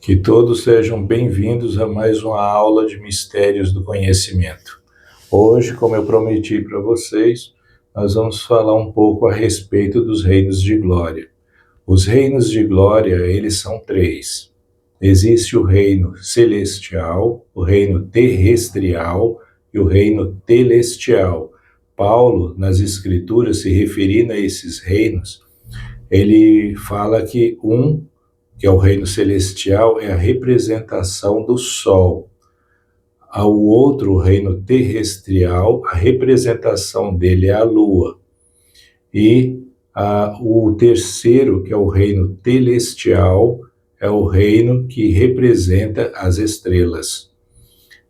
Que todos sejam bem-vindos a mais uma aula de Mistérios do Conhecimento. Hoje, como eu prometi para vocês, nós vamos falar um pouco a respeito dos reinos de glória. Os reinos de glória, eles são três. Existe o reino celestial, o reino terrestrial e o reino telestial. Paulo, nas Escrituras, se referindo a esses reinos, ele fala que que é o reino celestial, é a representação do Sol. Ao outro, o reino terrestrial, a representação dele é a Lua. E o terceiro, que é o reino telestial, é o reino que representa as estrelas.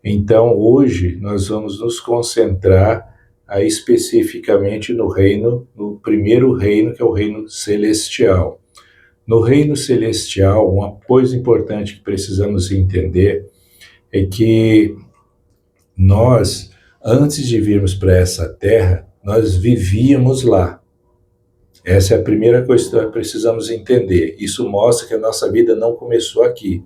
Então, hoje, nós vamos nos concentrar especificamente no primeiro reino, que é o reino celestial. No reino celestial, uma coisa importante que precisamos entender é que nós, antes de virmos para essa terra, nós vivíamos lá. Essa é a primeira coisa que nós precisamos entender. Isso mostra que a nossa vida não começou aqui.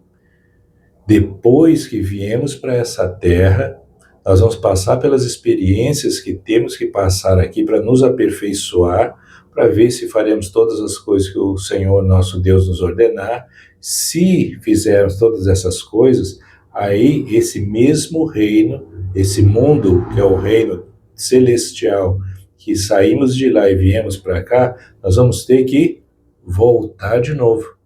Depois que viemos para essa terra, nós vamos passar pelas experiências que temos que passar aqui para nos aperfeiçoar, para ver se faremos todas as coisas que o Senhor nosso Deus nos ordenar. Se fizermos todas essas coisas, aí esse mesmo reino, esse mundo que é o reino celestial, que saímos de lá e viemos para cá, nós vamos ter que voltar de novo.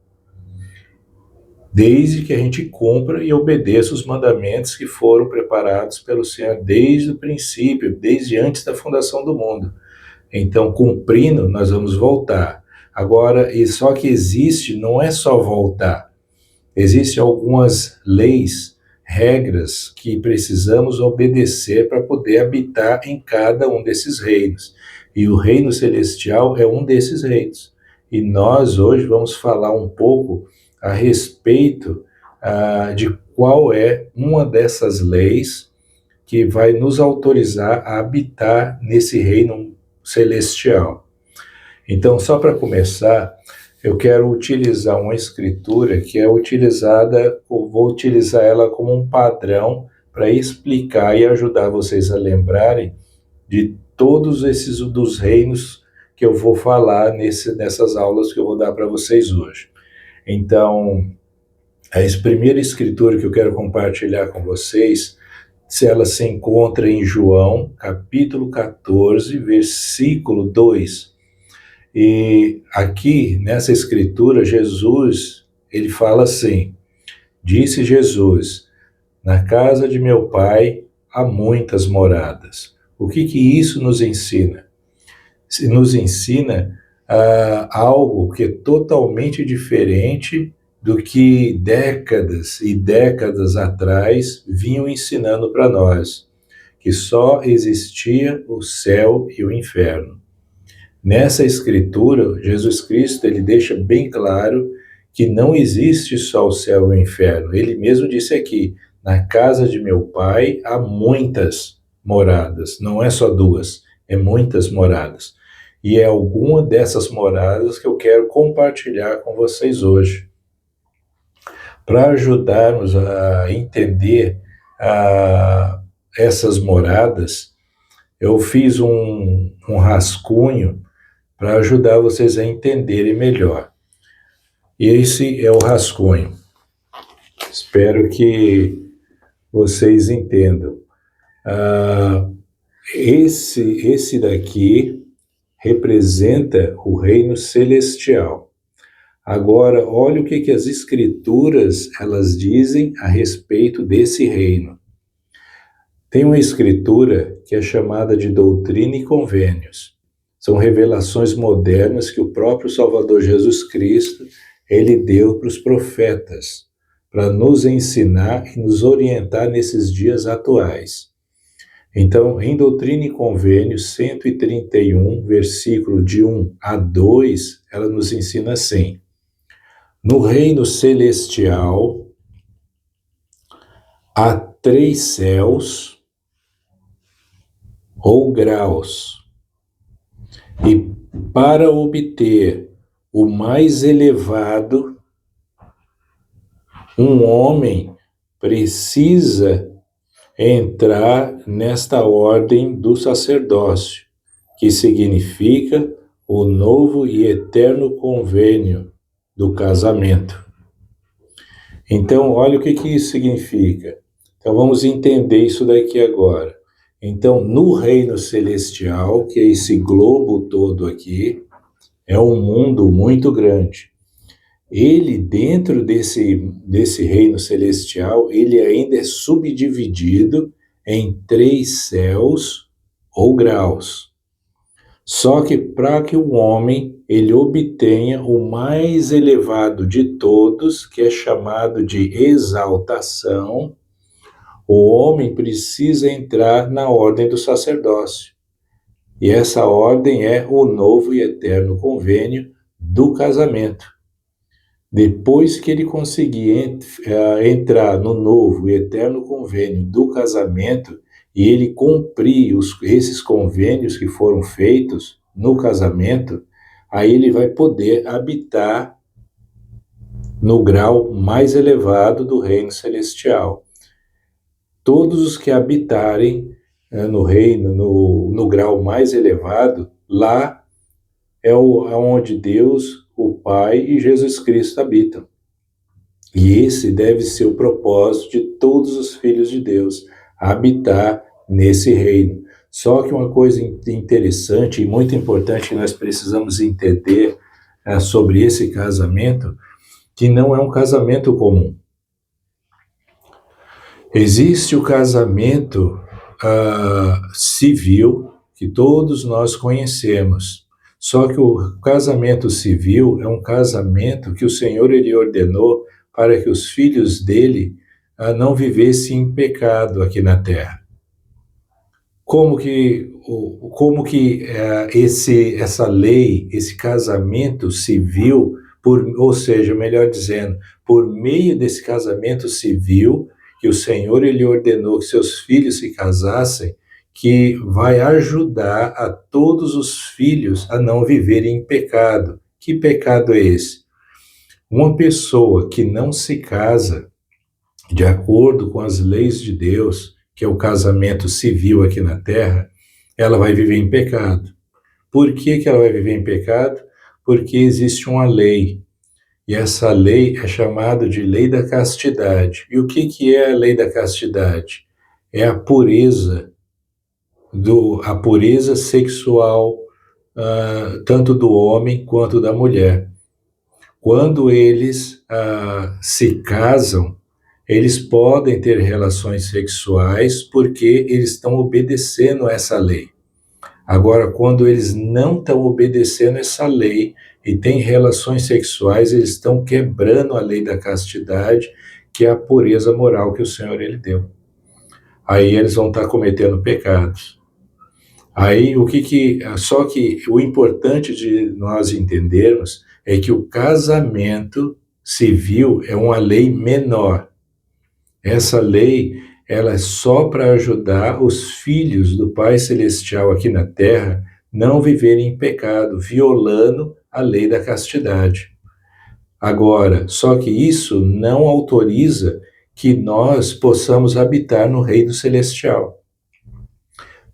Desde que a gente cumpra e obedeça os mandamentos que foram preparados pelo Senhor desde o princípio, desde antes da fundação do mundo. Então, cumprindo, nós vamos voltar. Agora, e só que existe, não é só voltar. Existem algumas leis, regras que precisamos obedecer para poder habitar em cada um desses reinos. E o reino celestial é um desses reinos. E nós hoje vamos falar um pouco a respeito de qual é uma dessas leis que vai nos autorizar a habitar nesse reino celestial. Então, só para começar, eu quero utilizar uma escritura que é utilizada, ou vou utilizar ela como um padrão para explicar e ajudar vocês a lembrarem de todos esses dos reinos que eu vou falar nessas aulas que eu vou dar para vocês hoje. Então, a primeira escritura que eu quero compartilhar com vocês, ela se encontra em João, capítulo 14, versículo 2. E aqui, nessa escritura, Jesus, ele fala assim: disse Jesus, na casa de meu pai há muitas moradas. O que isso nos ensina? Nos ensina algo que é totalmente diferente do que décadas e décadas atrás vinham ensinando para nós, que só existia o céu e o inferno. Nessa escritura, Jesus Cristo ele deixa bem claro que não existe só o céu e o inferno. Ele mesmo disse aqui, na casa de meu pai há muitas moradas, não é só duas, é muitas moradas. E é alguma dessas moradas que eu quero compartilhar com vocês hoje. Para ajudarmos a entender essas moradas, eu fiz um rascunho para ajudar vocês a entenderem melhor. Esse é o rascunho. Espero que vocês entendam. Esse daqui representa o reino celestial. Agora, olha o que as escrituras elas dizem a respeito desse reino. Tem uma escritura que é chamada de Doutrina e Convênios. São revelações modernas que o próprio Salvador Jesus Cristo ele deu para os profetas, para nos ensinar e nos orientar nesses dias atuais. Então, em Doutrina e Convênios 131, versículo de 1 a 2, ela nos ensina assim: no reino celestial há 3 céus ou graus, e para obter o mais elevado um homem precisa entrar nesta ordem do sacerdócio, que significa o novo e eterno convênio do casamento. Então, olha o que isso significa. Então, vamos entender isso daqui agora. Então, no reino celestial, que é esse globo todo aqui, é um mundo muito grande. Ele, dentro desse reino celestial, ele ainda é subdividido em 3 céus ou graus. Só que para que o homem ele obtenha o mais elevado de todos, que é chamado de exaltação, o homem precisa entrar na ordem do sacerdócio. E essa ordem é o novo e eterno convênio do casamento. Depois que ele conseguir entrar no novo e eterno convênio do casamento, e ele cumprir esses convênios que foram feitos no casamento, aí ele vai poder habitar no grau mais elevado do reino celestial. Todos os que habitarem no reino, no grau mais elevado, lá é onde Deus, o Pai e Jesus Cristo habitam. E esse deve ser o propósito de todos os filhos de Deus, habitar nesse reino. Só que uma coisa interessante e muito importante que nós precisamos entender sobre esse casamento, que não é um casamento comum. Existe o casamento civil, que todos nós conhecemos. Só que o casamento civil é um casamento que o Senhor ele ordenou para que os filhos dele não vivessem em pecado aqui na terra. Como que essa lei, esse casamento civil, ou seja, melhor dizendo, por meio desse casamento civil, que o Senhor ele ordenou que seus filhos se casassem, que vai ajudar a todos os filhos a não viverem em pecado. Que pecado é esse? Uma pessoa que não se casa de acordo com as leis de Deus, que é o casamento civil aqui na terra, ela vai viver em pecado. Por que ela vai viver em pecado? Porque existe uma lei. E essa lei é chamada de lei da castidade. E o que é a lei da castidade? É a pureza, a pureza sexual, tanto do homem quanto da mulher. Quando eles se casam, eles podem ter relações sexuais porque eles estão obedecendo essa lei. Agora, quando eles não estão obedecendo essa lei e têm relações sexuais, eles estão quebrando a lei da castidade, que é a pureza moral que o Senhor ele deu. Aí eles vão estar cometendo pecados. Aí só que o importante de nós entendermos é que o casamento civil é uma lei menor. Essa lei, ela é só para ajudar os filhos do Pai Celestial aqui na Terra não viverem em pecado, violando a lei da castidade. Agora, só que isso não autoriza que nós possamos habitar no reino celestial.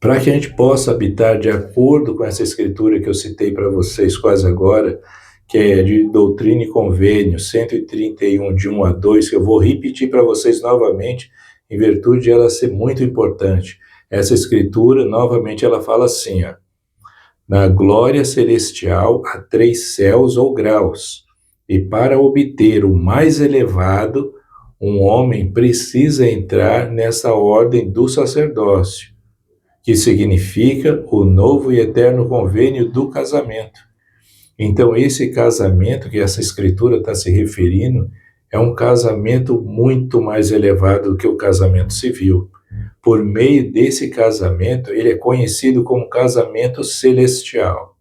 Para que a gente possa habitar de acordo com essa escritura que eu citei para vocês quase agora, que é de Doutrina e Convênio 131, de 1 a 2, que eu vou repetir para vocês novamente, em virtude de ela ser muito importante. Essa escritura, novamente, ela fala assim, ó, na glória celestial há 3 céus ou graus, e para obter o mais elevado, um homem precisa entrar nessa ordem do sacerdócio, que significa o novo e eterno convênio do casamento. Então, esse casamento que essa escritura está se referindo é um casamento muito mais elevado do que o casamento civil. Por meio desse casamento, ele é conhecido como casamento celestial.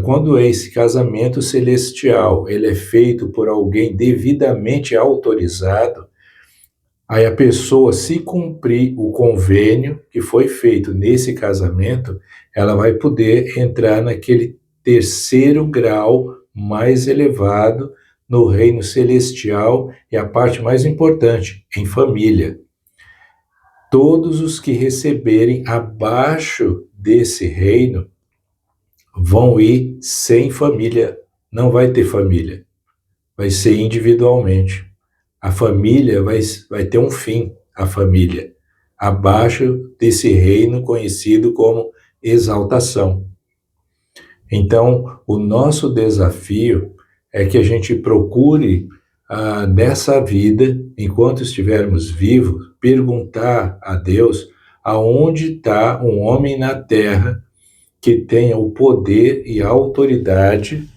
Quando esse casamento celestial ele é feito por alguém devidamente autorizado, aí a pessoa, se cumprir o convênio que foi feito nesse casamento, ela vai poder entrar naquele terceiro grau mais elevado no reino celestial e a parte mais importante, em família. Todos os que receberem abaixo desse reino vão ir sem família, não vai ter família, vai ser individualmente. A família vai ter um fim, a família, abaixo desse reino conhecido como exaltação. Então, o nosso desafio é que a gente procure, nessa vida, enquanto estivermos vivos, perguntar a Deus aonde está um homem na terra que tenha o poder e a autoridade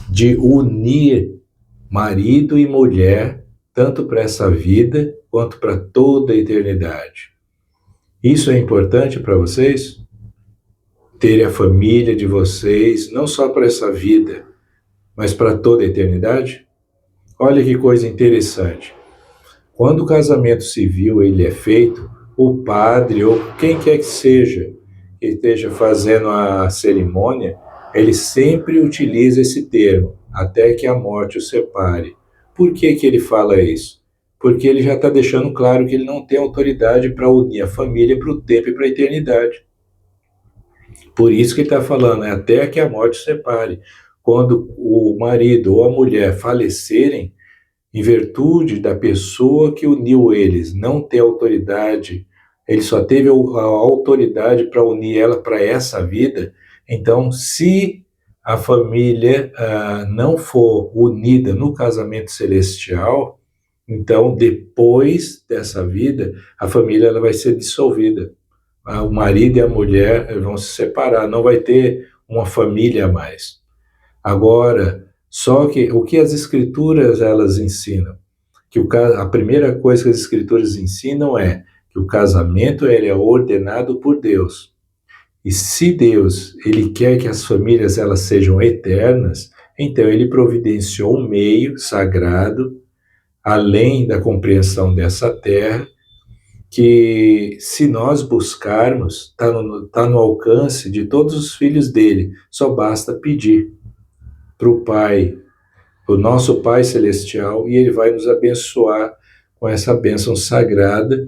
de unir marido e mulher, tanto para essa vida quanto para toda a eternidade. Isso é importante para vocês? Ter a família de vocês, não só para essa vida, mas para toda a eternidade? Olha que coisa interessante. Quando o casamento civil ele é feito, o padre ou quem quer que seja que esteja fazendo a cerimônia, ele sempre utiliza esse termo, até que a morte o separe. Por que que ele fala isso? Porque ele já está deixando claro que ele não tem autoridade para unir a família para o tempo e para a eternidade. Por isso que ele está falando, até que a morte o separe. Quando o marido ou a mulher falecerem, em virtude da pessoa que uniu eles não ter autoridade, ele só teve a autoridade para unir ela para essa vida. Então, se a família não for unida no casamento celestial, então, depois dessa vida, a família ela vai ser dissolvida. O marido e a mulher vão se separar, não vai ter uma família a mais. Agora, só que o que as escrituras elas ensinam? Que a primeira coisa que as escrituras ensinam é que o casamento ele é ordenado por Deus. E se Deus ele quer que as famílias elas sejam eternas, então ele providenciou um meio sagrado, além da compreensão dessa terra, que se nós buscarmos, está no alcance de todos os filhos dele, só basta pedir para o Pai, o nosso Pai Celestial, e ele vai nos abençoar com essa bênção sagrada,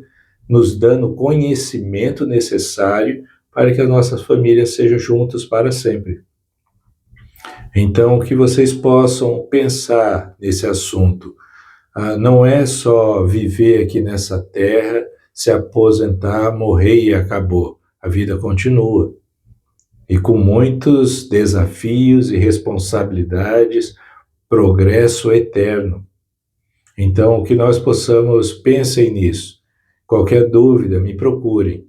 nos dando o conhecimento necessário para que as nossas famílias sejam juntas para sempre. Então, que vocês possam pensar nesse assunto. Não é só viver aqui nessa terra, se aposentar, morrer e acabou. A vida continua. E com muitos desafios e responsabilidades, progresso eterno. Então, que nós possamos, pensem nisso. Qualquer dúvida, me procurem.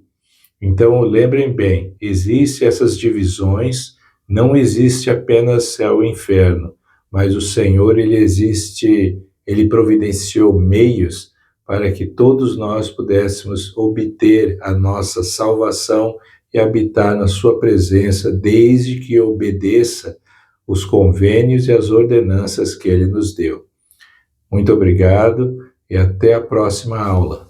Então, lembrem bem, existem essas divisões, não existe apenas céu e inferno, mas o Senhor, ele providenciou meios para que todos nós pudéssemos obter a nossa salvação e habitar na sua presença, desde que obedeça os convênios e as ordenanças que ele nos deu. Muito obrigado e até a próxima aula.